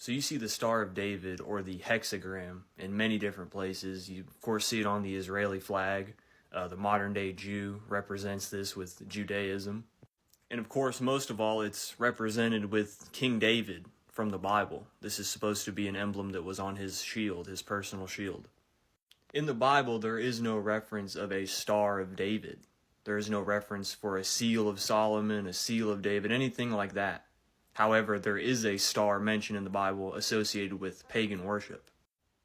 So you see the Star of David, or the Hexagram, in many different places. You, of course, see it on the Israeli flag. The modern-day Jew represents this with Judaism. And, of course, most of all, it's represented with King David from the Bible. This is supposed to be an emblem that was on his shield, his personal shield. In the Bible, there is no reference of a Star of David. There is no reference for a seal of Solomon, a seal of David, anything like that. However, there is a star mentioned in the Bible associated with pagan worship.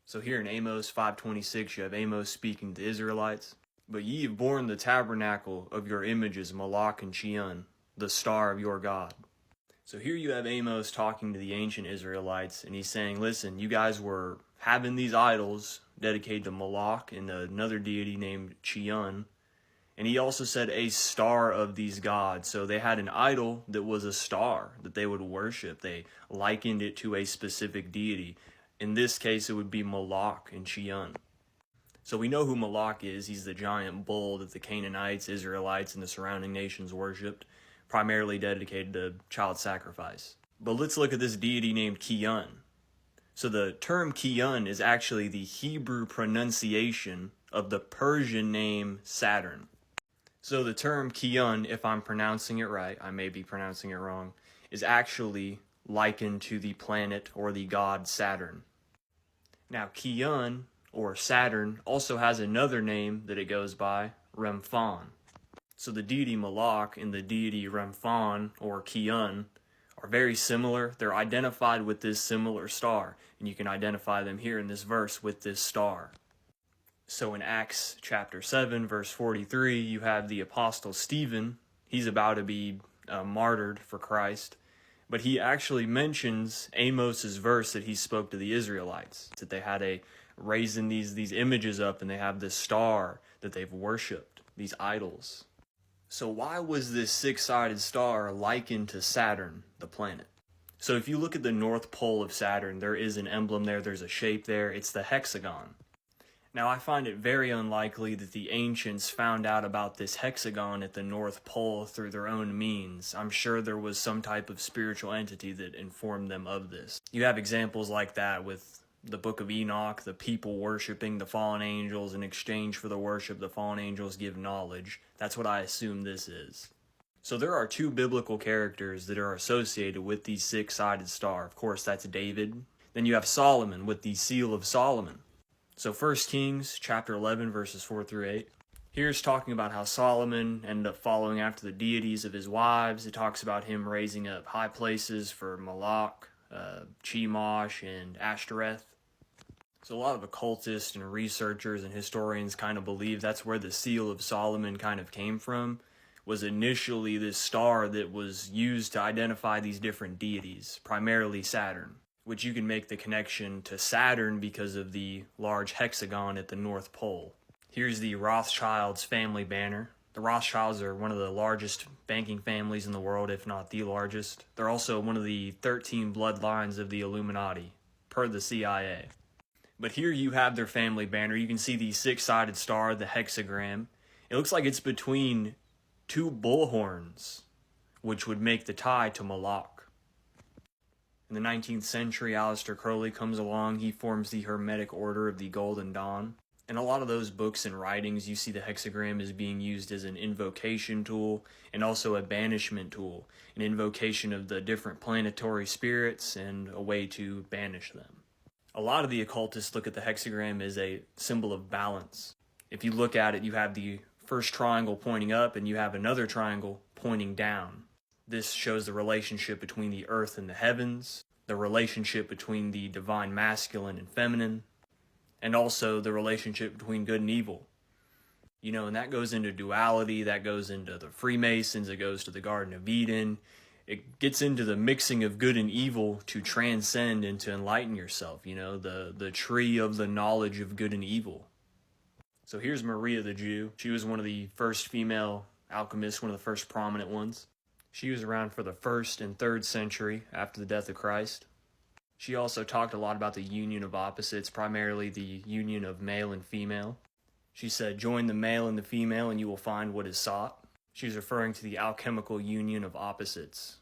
So here in Amos 5:26, you have Amos speaking to the Israelites. But ye have borne the tabernacle of your images, Moloch and Chiun, the star of your God. So here you have Amos talking to the ancient Israelites, and he's saying, listen, you guys were having these idols dedicated to Moloch and another deity named Chiun. And he also said a star of these gods. So they had an idol that was a star that they would worship. They likened it to a specific deity. In this case, it would be Moloch and Chiun. So we know who Moloch is. He's the giant bull that the Canaanites, Israelites, and the surrounding nations worshipped, primarily dedicated to child sacrifice. But let's look at this deity named Chiun. So the term Chiun is actually the Hebrew pronunciation of the Persian name Saturn. So the term Chiun, if I'm pronouncing it right, I may be pronouncing it wrong, is actually likened to the planet or the god Saturn. Now Chiun, or Saturn, also has another name that it goes by, Remphan. So the deity Moloch and the deity Remphan, or Chiun, are very similar. They're identified with this similar star, and you can identify them here in this verse with this star. So in Acts chapter 7, verse 43, you have the apostle Stephen. He's about to be martyred for Christ. But he actually mentions Amos's verse that he spoke to the Israelites, that they had raising these images up, and they have this star that they've worshipped, these idols. So why was this six-sided star likened to Saturn, the planet? So if you look at the North Pole of Saturn, there is an emblem there, there's a shape there, it's the hexagon. Now, I find it very unlikely that the ancients found out about this hexagon at the North Pole through their own means. I'm sure there was some type of spiritual entity that informed them of this. You have examples like that with the Book of Enoch, the people worshiping the fallen angels. In exchange for the worship, the fallen angels give knowledge. That's what I assume this is. So there are two biblical characters that are associated with the six-sided star. Of course, that's David. Then you have Solomon with the seal of Solomon. So 1 Kings chapter 11, verses 4 through 8. Here's talking about how Solomon ended up following after the deities of his wives. It talks about him raising up high places for Moloch, Chemosh, and Ashtoreth. So a lot of occultists and researchers and historians kind of believe that's where the seal of Solomon kind of came from, was initially this star that was used to identify these different deities, primarily Saturn, which you can make the connection to Saturn because of the large hexagon at the North Pole. Here's the Rothschilds family banner. The Rothschilds are one of the largest banking families in the world, if not the largest. They're also one of the 13 bloodlines of the Illuminati, per the CIA. But here you have their family banner. You can see the six-sided star, the hexagram. It looks like it's between two bullhorns, which would make the tie to Moloch. In the 19th century, Aleister Crowley comes along. He forms the Hermetic Order of the Golden Dawn. In a lot of those books and writings, you see the hexagram as being used as an invocation tool and also a banishment tool, an invocation of the different planetary spirits and a way to banish them. A lot of the occultists look at the hexagram as a symbol of balance. If you look at it, you have the first triangle pointing up and you have another triangle pointing down. This shows the relationship between the earth and the heavens, the relationship between the divine masculine and feminine, and also the relationship between good and evil. And that goes into duality, that goes into the Freemasons, it goes to the Garden of Eden. It gets into the mixing of good and evil to transcend and to enlighten yourself, the tree of the knowledge of good and evil. So here's Maria the Jew. She was one of the first female alchemists, one of the first prominent ones. She was around for the 1st and 3rd century after the death of Christ. She also talked a lot about the union of opposites, primarily the union of male and female. She said, join the male and the female and you will find what is sought. She's referring to the alchemical union of opposites.